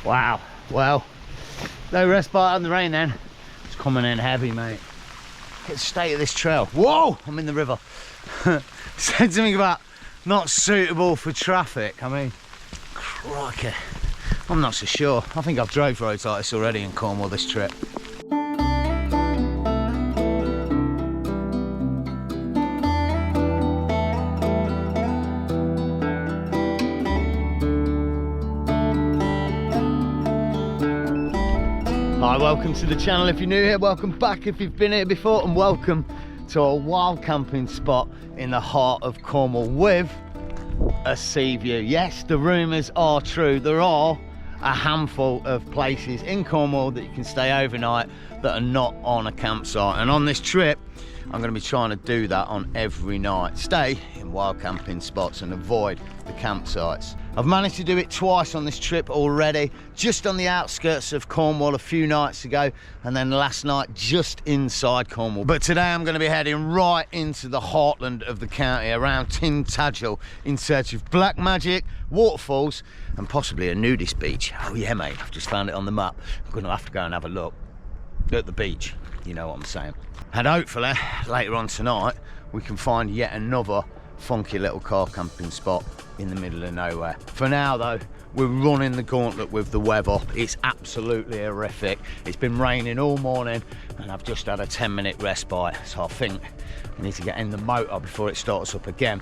Wow, well, no respite on the rain then. It's coming in heavy, mate. Look at the state of this trail. Whoa, I'm in the river. Said something about not suitable for traffic. I mean, crikey, I'm not so sure. I think I've drove roads like this already in Cornwall this trip. Hi, welcome to the channel if you're new here, welcome back if you've been here before, and welcome to a wild camping spot in the heart of Cornwall with a sea view. Yes, the rumours are true. There are a handful of places in Cornwall that you can stay overnight that are not on a campsite, and on this trip I'm going to be trying to do that on every night. Stay in wild camping spots and avoid the campsites. I've managed to do it twice on this trip already, just on the outskirts of Cornwall a few nights ago, and then last night just inside Cornwall. But today I'm going to be heading right into the heartland of the county, around Tintagel, in search of black magic, waterfalls, and possibly a nudist beach. Oh yeah, mate, I've just found it on the map. I'm going to have to go and have a look at the beach, you know what I'm saying. And hopefully later on tonight we can find yet another funky little car camping spot in the middle of nowhere. For now though, we're running the gauntlet with the weather. It's absolutely horrific. It's been raining all morning and I've just had a 10-minute respite, so I think I need to get in the motor before it starts up again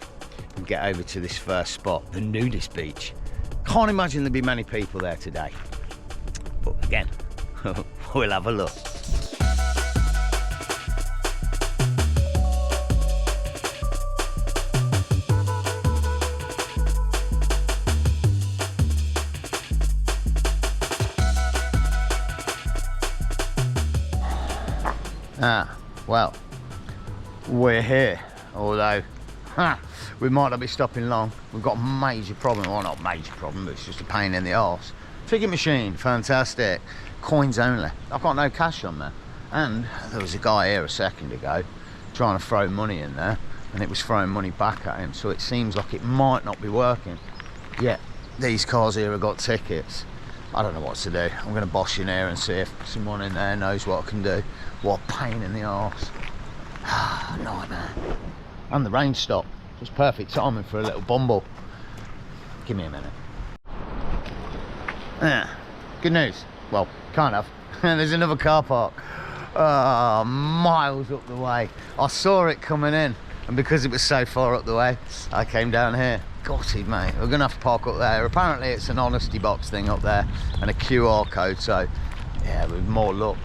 and get over to this first spot, the nudist beach. Can't imagine there'll be many people there today, but again we'll have a look. Well, we're here, although we might not be stopping long. We've got a major problem, well not major problem, but it's just a pain in the arse. Ticket machine, fantastic. Coins only. I've got no cash on there. And there was a guy here a second ago trying to throw money in there, and it was throwing money back at him, so it seems like it might not be working. Yet these cars here have got tickets. I don't know what to do. I'm going to bosh in here and see if someone in there knows what I can do. What a pain in the arse. Nightmare. And the rain stopped. Just perfect timing for a little bumble. Give me a minute. Good news. Well, kind of. There's another car park. Miles up the way. I saw it coming in, and because it was so far up the way, I came down here. Gutted, mate. We're gonna have to park up there. Apparently it's an honesty box thing up there and a QR code, so yeah, with more luck.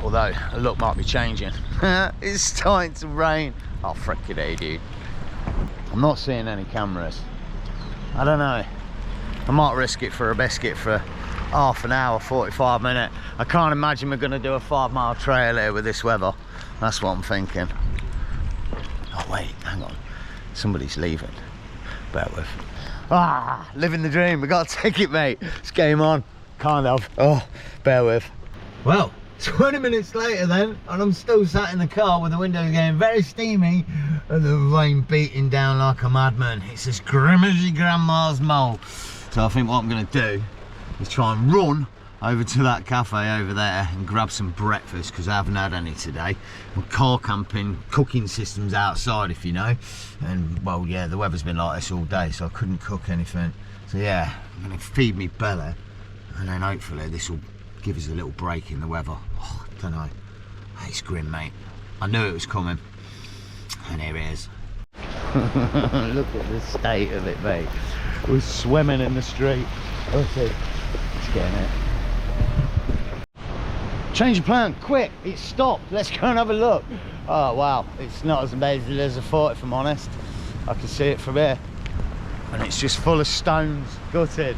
Although the luck might be changing. It's starting to rain. Oh frickin' hey, dude. I'm not seeing any cameras. I don't know. I might risk it for a biscuit for half an hour, 45 minutes. I can't imagine we're gonna do a 5-mile trail here with this weather. That's what I'm thinking. Oh wait, hang on. Somebody's leaving. Bear with. Living the dream. We got a ticket, mate. It's game on. Kind of. Oh, bear with. Well, 20 minutes later then, and I'm still sat in the car with the windows getting very steamy and the rain beating down like a madman. It's as grim as your grandma's mole. So I think what I'm going to do is try and run over to that cafe over there and grab some breakfast, because I haven't had any today. My car camping cooking system's outside, if you know, and well yeah, the weather's been like this all day, so I couldn't cook anything. So yeah, I'm going to feed me belly, and then hopefully this will give us a little break in the weather. Oh, I don't know, it's grim, mate. I knew it was coming, and here it is. Look at the state of it, mate. We're swimming in the street. Let's get in it. Change of plan, quick, it stopped. Let's go and have a look. Oh wow, it's not as amazing as I thought, if I'm honest. I can see it from here. And it's just full of stones, gutted.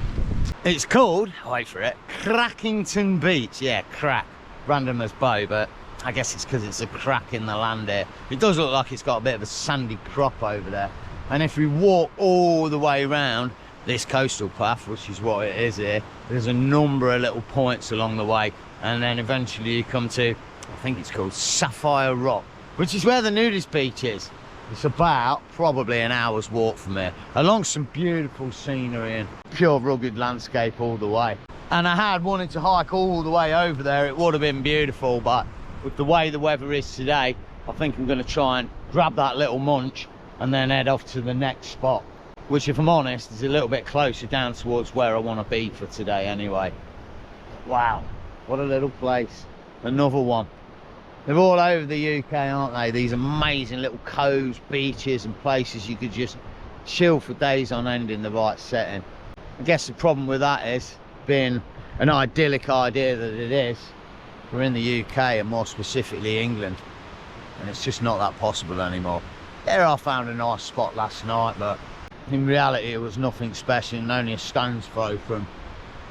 It's called, wait for it, Crackington Beach. Yeah, crack, random as bow, but I guess it's because it's a crack in the land here. It does look like it's got a bit of a sandy crop over there. And if we walk all the way around this coastal path, which is what it is here, there's a number of little points along the way, and then eventually you come to, I think it's called Sapphire Rock, which is where the nudist beach is. It's about probably an hour's walk from here, along some beautiful scenery and pure rugged landscape all the way. And I had wanted to hike all the way over there. It would have been beautiful, but with the way the weather is today, I think I'm going to try and grab that little munch and then head off to the next spot, which, if I'm honest, is a little bit closer down towards where I want to be for today anyway. Wow, what a little place. Another one. They're all over the UK, aren't they? These amazing little coves, beaches and places you could just chill for days on end in the right setting. I guess the problem with that is, being an idyllic idea that it is, we're in the UK and more specifically England, and it's just not that possible anymore. There, I found a nice spot last night, but in reality it was nothing special and only a stone's throw from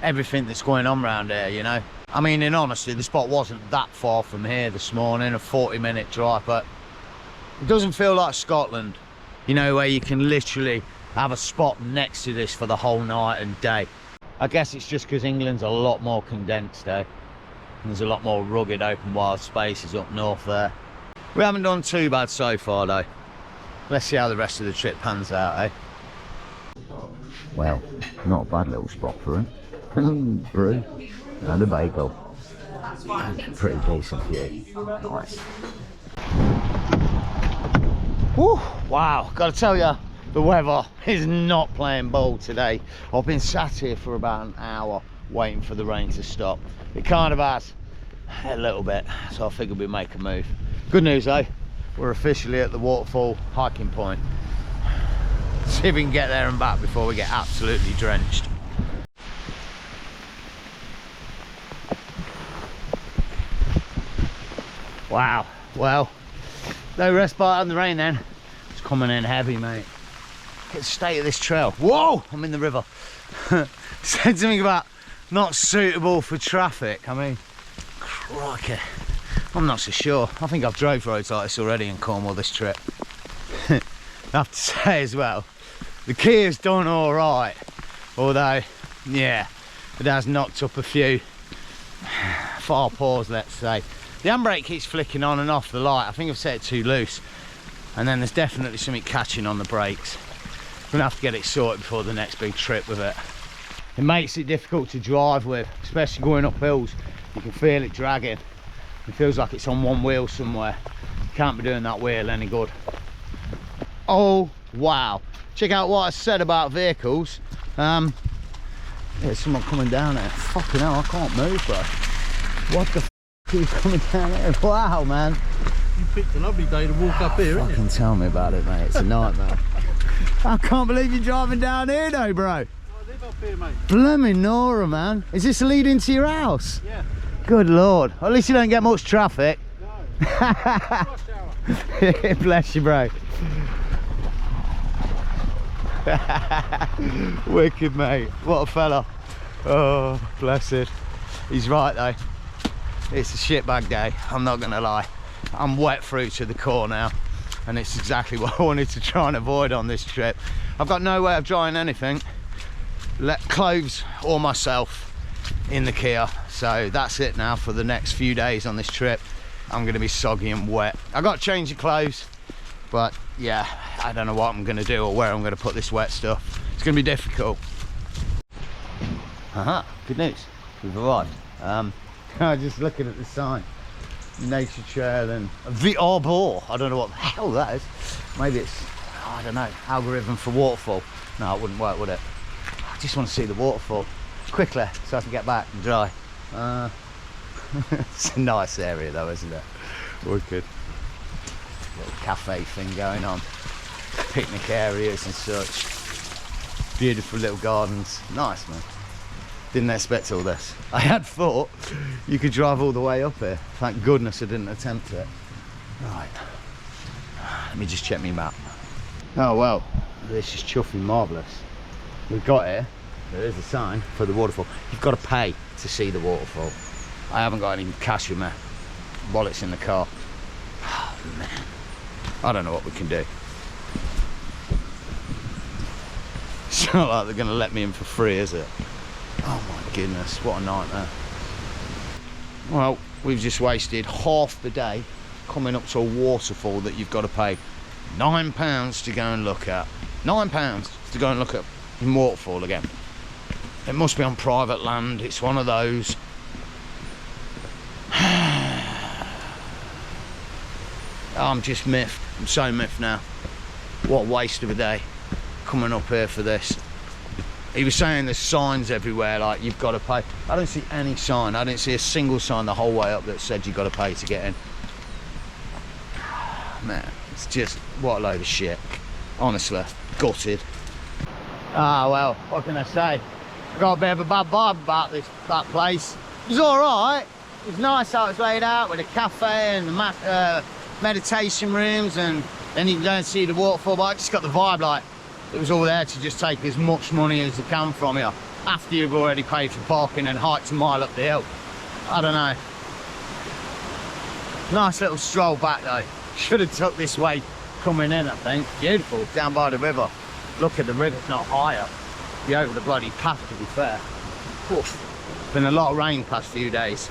everything that's going on around here, you know. I mean, in honesty, the spot wasn't that far from here this morning, a 40-minute drive, but it doesn't feel like Scotland, you know, where you can literally have a spot next to this for the whole night and day. I guess it's just because England's a lot more condensed, eh? And there's a lot more rugged open wild spaces up north there. We haven't done too bad so far though. Let's see how the rest of the trip pans out, eh? Well, not a bad little spot for him. Brew and a bagel. And pretty decent view. Nice. Woo! Wow, gotta tell you, the weather is not playing ball today. I've been sat here for about an hour waiting for the rain to stop. It kind of has a little bit, so I figured we'd make a move. Good news though, we're officially at the Waterfall hiking point. See if we can get there and back before we get absolutely drenched. Wow, well, no respite on the rain then. It's coming in heavy, mate. Look at the state of this trail. Whoa, I'm in the river. Said something about not suitable for traffic. I mean, crikey, I'm not so sure. I think I've drove roads like this already in Cornwall this trip. I have to say as well, the Kia's done all right, although, yeah, it has knocked up a few far paws, let's say. The handbrake keeps flicking on and off the light. I think I've set it too loose, and then there's definitely something catching on the brakes. I'm gonna have to get it sorted before the next big trip with it. It makes it difficult to drive with, especially going up hills. You can feel it dragging. It feels like it's on one wheel somewhere. Can't be doing that wheel any good. Oh wow, check out what I said about vehicles. There's someone coming down there. Fucking hell, I can't move, bro. What the f are you coming down here? Wow, man. You picked a lovely day to walk up here, isn't it? Fucking tell me about it, mate. It's a nightmare. I can't believe you're driving down here though, bro. I live up here, mate. Blooming Nora, man. Is this leading to your house? Yeah. Good lord. At least you don't get much traffic. No. Rush hour. Bless you, bro. Wicked, mate. What a fella. Oh, blessed. He's right though. It's a shitbag day, I'm not gonna lie. I'm wet through to the core now, and it's exactly what I wanted to try and avoid on this trip. I've got no way of drying anything, clothes or myself, in the Kia, so that's it now for the next few days on this trip. I'm gonna be soggy and wet. I got to change of clothes, but yeah, I don't know what I'm gonna do or where I'm gonna put this wet stuff. It's gonna be difficult. Good news, we've arrived. Just looking at the sign, nature trail and VR ball. I don't know what the hell that is. Maybe it's, I don't know, algorithm for waterfall. No, it wouldn't work, would it? I just want to see the waterfall quickly so I can get back and dry. It's a nice area though, isn't it? Wicked. Little cafe thing going on, picnic areas and such. Beautiful little gardens. Nice, man. Didn't expect all this. I had thought you could drive all the way up here. Thank goodness I didn't attempt it. Right, let me just check my map. Oh well, this is chuffing marvellous. We've got here, there is a sign for the waterfall. You've got to pay to see the waterfall. I haven't got any cash with me. Wallet's in the car. Oh man, I don't know what we can do. It's not like they're going to let me in for free, is it? Oh my goodness, what a nightmare. Well, we've just wasted half the day coming up to a waterfall that you've got to pay £9 to go and look at. £9 to go and look at in Waterfall again. It must be on private land. It's one of those. I'm just miffed. I'm so miffed now. What a waste of a day coming up here for this. He was saying there's signs everywhere, like you've got to pay. I don't see any sign. I didn't see a single sign the whole way up that said you've got to pay to get in. Man, it's just, what a load of shit. Honestly, gutted. Ah, well, what can I say? I got a bit of a bad vibe about that place. It was all right. It was nice how it was laid out with a cafe and the meditation rooms, and then you can go and see the waterfall. But I just got the vibe like it was all there to just take as much money as they can from you after you've already paid for parking and hiked a mile up the hill. I don't know. Nice little stroll back though. Should have took this way coming in, I think. Beautiful, down by the river. Look at the river, it's not higher. Be over the bloody path, to be fair. Oof. Been a lot of rain past few days.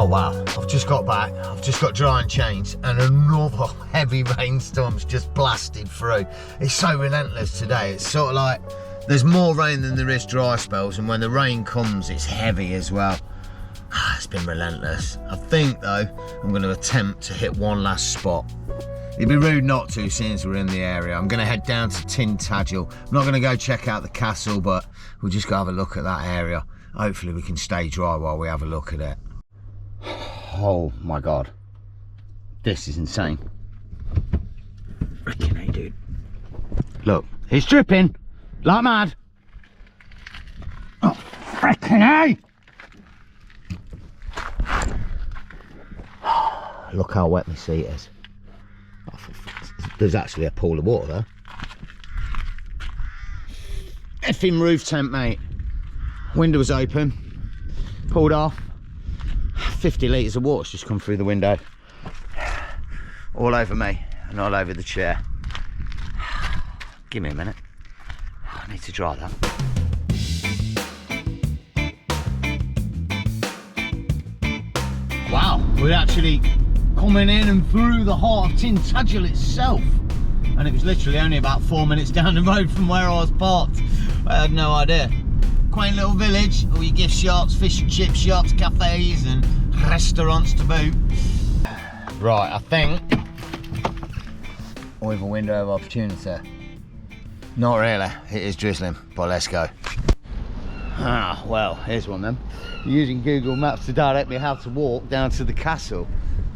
Oh wow, I've just got back, I've just got dry and changed, and another heavy rainstorm's just blasted through. It's so relentless today. It's sort of like there's more rain than there is dry spells, and when the rain comes it's heavy as well. It's been relentless. I think though I'm going to attempt to hit one last spot. It'd be rude not to since we're in the area. I'm going to head down to Tintagel. I'm not going to go check out the castle, but we'll just go have a look at that area. Hopefully we can stay dry while we have a look at it. Oh my god, this is insane. Freaking hey, dude. Look, it's dripping like mad. Oh, freaking hey! Look how wet my seat is. Oh, there's actually a pool of water there. Effing roof tent, mate. Window was open, pulled off. 50 litres of water's just come through the window. All over me and all over the chair. Give me a minute. I need to dry that. Wow, we're actually coming in and through the heart of Tintagel itself. And it was literally only about 4 minutes down the road from where I was parked. I had no idea. Quaint little village, all your gift shops, fish and chip shops, cafes and restaurants to boot. Right, I think we have a window of opportunity. Not really, it is drizzling, but let's go. Ah, well, here's one then. Using Google Maps to direct me how to walk down to the castle,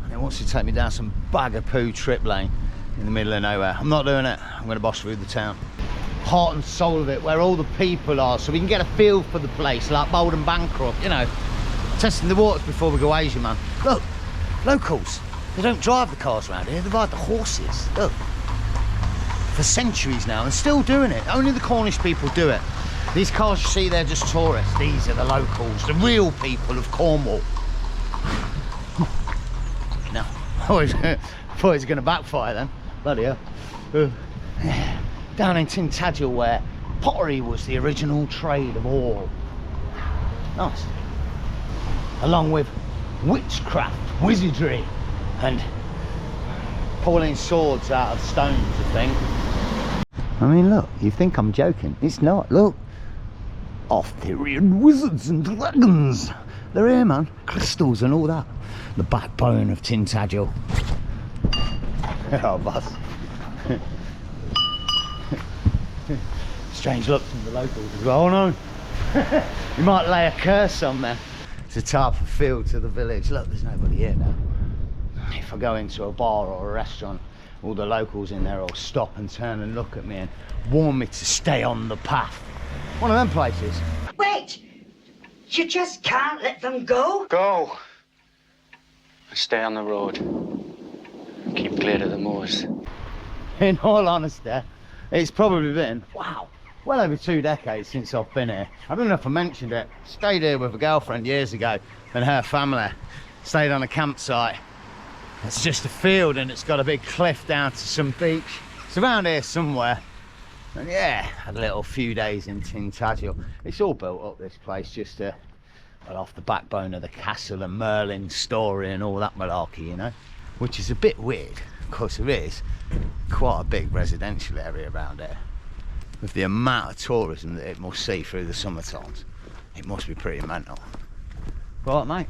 and it wants to take me down some bag of poo trip lane in the middle of nowhere. I'm not doing it, I'm going to boss through the town. Heart and soul of it, where all the people are, so we can get a feel for the place, like Bold and Bancroft, you know, testing the waters before we go Asian, man. Look, locals, they don't drive the cars around here, they ride the horses. Look, for centuries now, and still doing it. Only the Cornish people do it. These cars you see, they're just tourists. These are the locals, the real people of Cornwall. No, I thought it was going to backfire then. Bloody hell. Down in Tintagel, where pottery was the original trade of all. Nice. Along with witchcraft, wizardry, and pulling swords out of stones, I think. I mean, look, you think I'm joking. It's not. Look. Arthurian wizards and dragons. They're here, man. Crystals and all that. The backbone of Tintagel. Oh, boss. Strange look from the locals as well. Oh no, you might lay a curse on there. It's a type of feel to the village. Look, there's nobody here now. If I go into a bar or a restaurant, all the locals in there will stop and turn and look at me and warn me to stay on the path. One of them places. Wait! You just can't let them go? Go! Stay on the road. Keep clear of the moors. In all honesty, it's probably been, wow, well over 2 decades since I've been here. I don't know if I mentioned it. Stayed here with a girlfriend years ago and her family. Stayed on a campsite. It's just a field and it's got a big cliff down to some beach. It's around here somewhere. And yeah, had a little few days in Tintagel. It's all built up, this place, just well, off the backbone of the castle and Merlin's story and all that malarkey, you know, which is a bit weird. Of course, there is quite a big residential area around here. With the amount of tourism that it must see through the summer times, it must be pretty mental. Right, mate?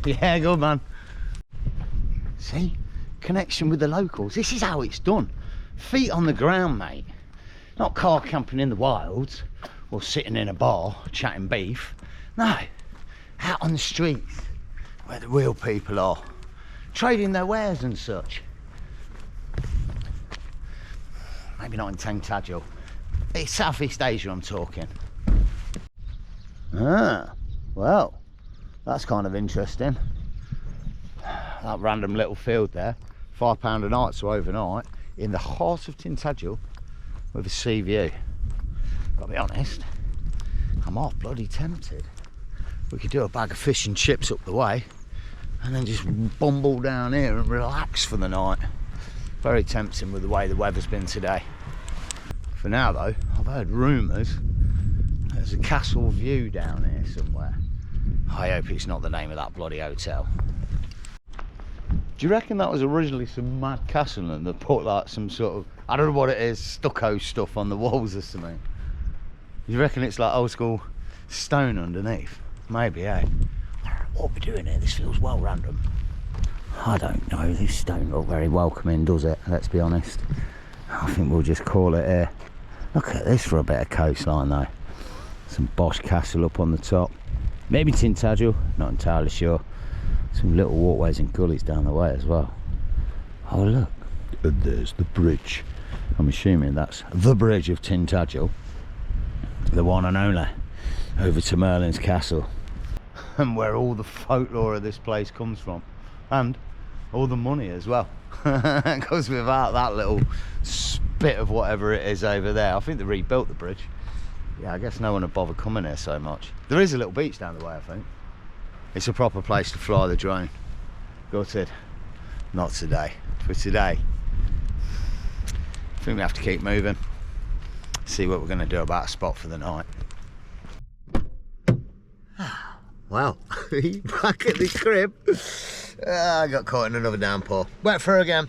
Yeah, good man. See? Connection with the locals. This is how it's done. Feet on the ground, mate. Not car camping in the wilds or sitting in a bar chatting beef. No, out on the streets where the real people are, trading their wares and such. Maybe not in Tintagel. It's Southeast Asia I'm talking. Ah, well, that's kind of interesting. That random little field there, £5 a night, so overnight, in the heart of Tintagel with a sea view. Gotta be honest, I'm half bloody tempted. We could do a bag of fish and chips up the way and then just bumble down here and relax for the night. Very tempting with the way the weather's been today. For now though, I've heard rumours there's a castle view down here somewhere. I hope it's not the name of that bloody hotel. Do you reckon that was originally some mad castle and they put like some sort of, I don't know what it is, stucco stuff on the walls or something? You reckon it's like old school stone underneath? Maybe, eh? What are we doing here? This feels well random. I don't know, this don't look very welcoming, does it? Let's be honest. I think we'll just call it here. Look at this for a bit of coastline though. Some Bosch castle up on the top. Maybe Tintagel, not entirely sure. Some little walkways and gullies down the way as well. Oh look, and there's the bridge. I'm assuming that's the bridge of Tintagel, the one and only, over to Merlin's castle, and where all the folklore of this place comes from, and all the money as well. Because without that little bit of whatever it is over there, I think they rebuilt the bridge. Yeah, I guess no one would bother coming here so much. There is a little beach down the way, I think. It's a proper place to fly the drone. Gutted. Not today. For today, I think we have to keep moving. See what we're going to do about a spot for the night. Well, back at the crib. I got caught in another downpour. Wet through again.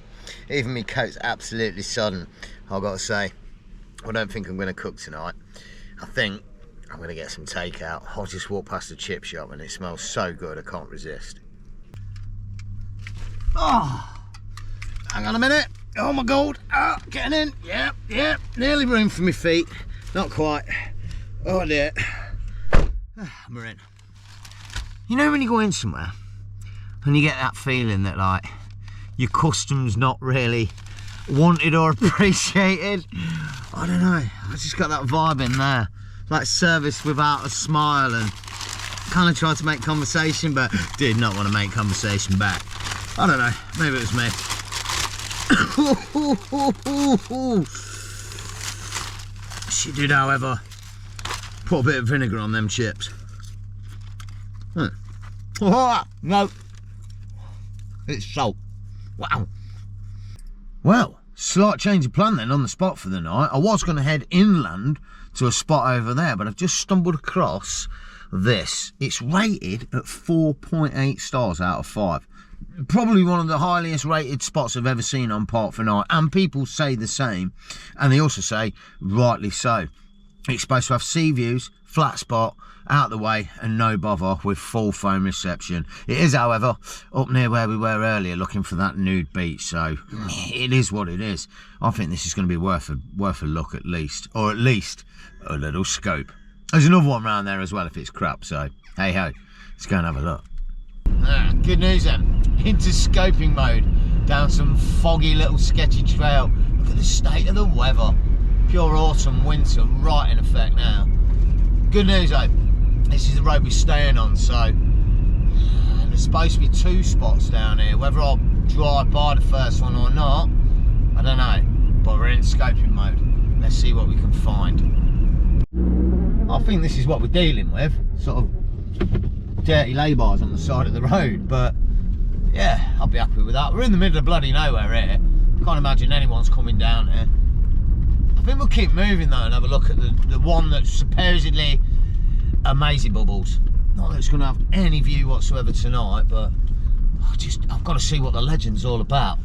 Even my coat's absolutely sodden. I've got to say, I don't think I'm going to cook tonight. I think I'm going to get some takeout. I'll just walk past the chip shop and it smells so good I can't resist. Oh, hang on a minute. Oh my god. Oh, getting in. Yep. Nearly room for my feet. Not quite. Oh dear. We're in. You know when you go in somewhere and you get that feeling that like your custom's not really wanted or appreciated? I don't know. I just got that vibe in there. Like service without a smile, and kind of tried to make conversation but did not want to make conversation back. I don't know, maybe it was me. She did, however, put a bit of vinegar on them chips. Oh, no, it's salt. Wow. Well, slight change of plan then on the spot for the night. I was going to head inland to a spot over there, but I've just stumbled across this. It's rated at 4.8 stars out of 5. Probably one of the highest rated spots I've ever seen on Park for Night, and people say the same, and they also say rightly so. It's supposed to have sea views, flat spot, out the way, and no bother, with full phone reception. It is, however, up near where we were earlier looking for that nude beach, so it is what it is. I think this is going to be worth a look at least, or at least a little scope. There's another one around there as well if it's crap, so hey ho, let's go and have a look. Good news then, into scoping mode down some foggy little sketchy trail. Look at the state of the weather. Pure autumn winter right in effect now. Good news though, this is the road we're staying on, so there's supposed to be 2 spots down here. Whether I'll drive by the first one or not, I don't know, but we're in scoping mode. Let's see what we can find. I think this is what we're dealing with, sort of dirty lay-bars on the side of the road, but yeah, I'll be happy with that. We're in the middle of bloody nowhere here. Can't imagine anyone's coming down here. I I think we'll keep moving though and have a look at the one that's supposedly amazing bubbles. Not that it's going to have any view whatsoever tonight, but I've got to see what the legend's all about.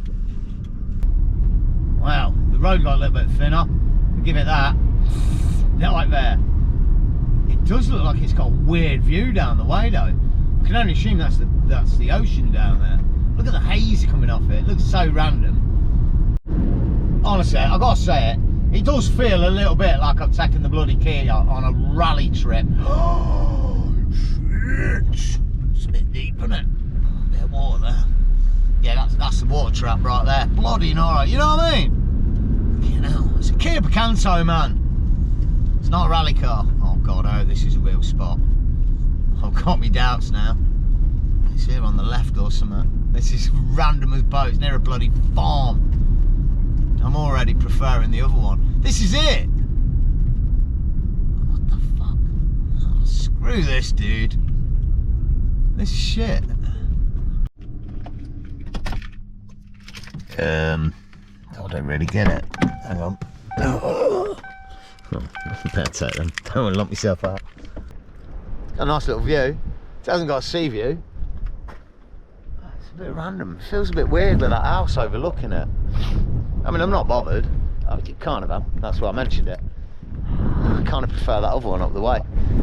Wow, the road got a little bit thinner. I'll give it that. They're like there. It does look like it's got a weird view down the way though. I can only assume that's the ocean down there. Look at the haze coming off it. It looks so random. Honestly, I've got to say it does feel a little bit like I've taken the bloody key on a rally trip. Oh, shit. It's a bit deep, isn't it? A bit of water there. Yeah, that's the water trap right there. Bloody alright, you know what I mean? You know, it's a Kia Picanto, man. It's not a rally car. Oh God, I hope this is a real spot. I've got me doubts now. It's here on the left or something. This is random as boats, near a bloody farm. I'm already preferring the other one. This is it! What the fuck? Oh, screw this, dude. This is shit. I don't really get it. Hang on. Oh, better take them. Don't want to lump myself out. Got a nice little view. It hasn't got a sea view. It's a bit random. It feels a bit weird with that house overlooking it. I mean, I'm not bothered. Oh, you kind of am. That's why I mentioned it. I kind of prefer that other one up the way.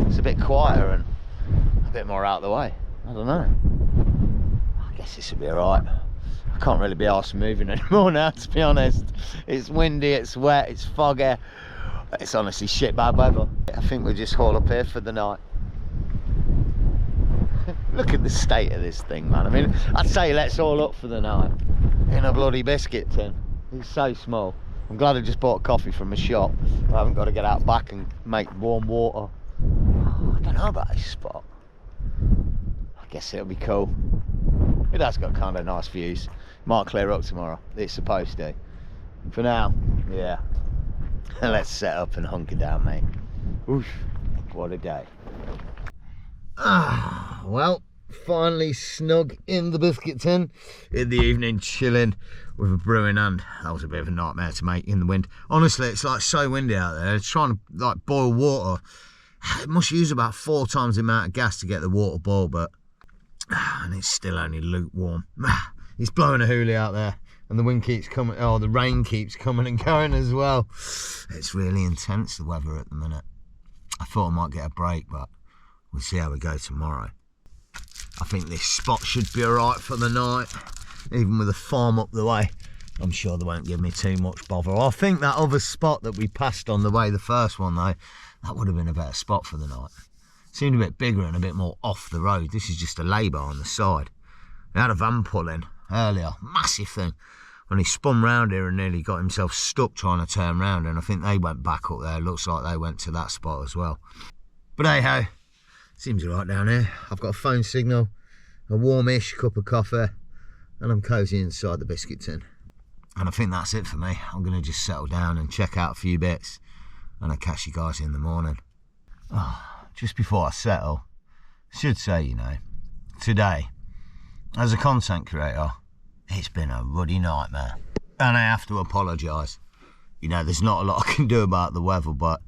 It's a bit quieter and a bit more out of the way. I don't know. I guess this will be alright. I can't really be arsed moving anymore now, to be honest. It's windy, it's wet, it's foggy. It's honestly shit bad weather. I think we'll just haul up here for the night. Look at the state of this thing, man. I mean, I'd say let's haul up for the night in a bloody biscuit tin. It's so small. I'm glad I just bought coffee from a shop. I haven't got to get out back and make warm water. I don't know about this spot. I guess it'll be cool. It has got kind of nice views. Might clear up tomorrow. It's supposed to. For now, yeah. Let's set up and hunker down, mate. Oof, what a day. Well, finally snug in the biscuit tin in the evening, chilling with a brew in hand. That was a bit of a nightmare to make in the wind. Honestly, it's like so windy out there. It's trying to like boil water. It must use about 4 times the amount of gas to get the water boiled, but and it's still only lukewarm. It's blowing a hoolie out there, and the wind keeps coming. Oh, the rain keeps coming and going as well. It's really intense, the weather at the minute. I thought I might get a break, but we'll see how we go tomorrow. I think this spot should be alright for the night, even with a farm up the way. I'm sure they won't give me too much bother. I think that other spot that we passed on the way, the first one though, that would have been a better spot for the night. Seemed a bit bigger and a bit more off the road. This is just a lay-by on the side. We had a van pull in earlier, massive thing, and he spun round here and nearly got himself stuck trying to turn round, and I think they went back up there. Looks like they went to that spot as well. But hey ho, seems alright down here. I've got a phone signal, a warmish cup of coffee, and I'm cosy inside the biscuit tin. And I think that's it for me. I'm going to just settle down and check out a few bits, and I'll catch you guys in the morning. Just before I settle, I should say, you know, today, as a content creator, it's been a ruddy nightmare. And I have to apologise. You know, there's not a lot I can do about the weather, but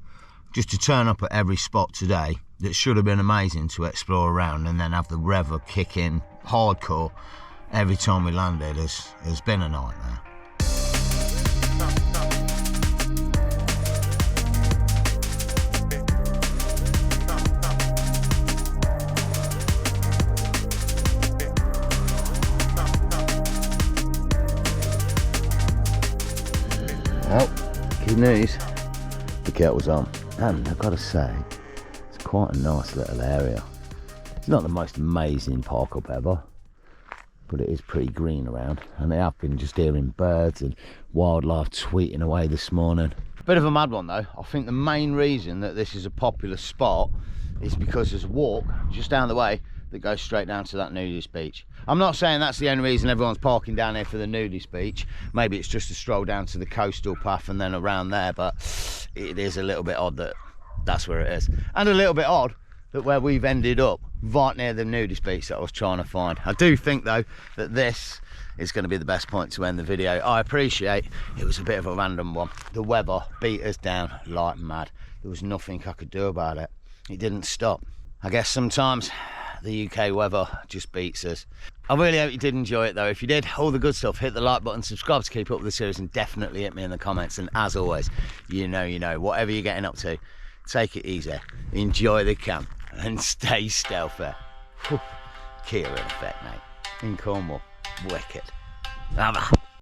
just to turn up at every spot today that should have been amazing to explore around, and then have the weather kick in hardcore every time we landed has been a nightmare. Well, good news, the kettle's on, and I've got to say, it's quite a nice little area. It's not the most amazing park up ever, but it is pretty green around, and I have been just hearing birds and wildlife tweeting away this morning. Bit of a mad one though. I think the main reason that this is a popular spot is because there's a walk just down the way that goes straight down to that nudist beach. I'm not saying that's the only reason everyone's parking down here for the nudist beach. Maybe it's just a stroll down to the coastal path and then around there, but it is a little bit odd that that's where it is. And a little bit odd that where we've ended up, right near the nudist beach that I was trying to find. I do think though that this is going to be the best point to end the video. I appreciate it was a bit of a random one. The weather beat us down like mad. There was nothing I could do about it. It didn't stop. I guess sometimes the UK weather just beats us. I really hope you did enjoy it though. If you did, all the good stuff, hit the like button, subscribe to keep up with the series, and definitely hit me in the comments. And as always, you know, whatever you're getting up to, take it easy, enjoy the camp, and stay stealthy. Whew. Kia in effect, mate. In Cornwall. Wicked. Bye-bye.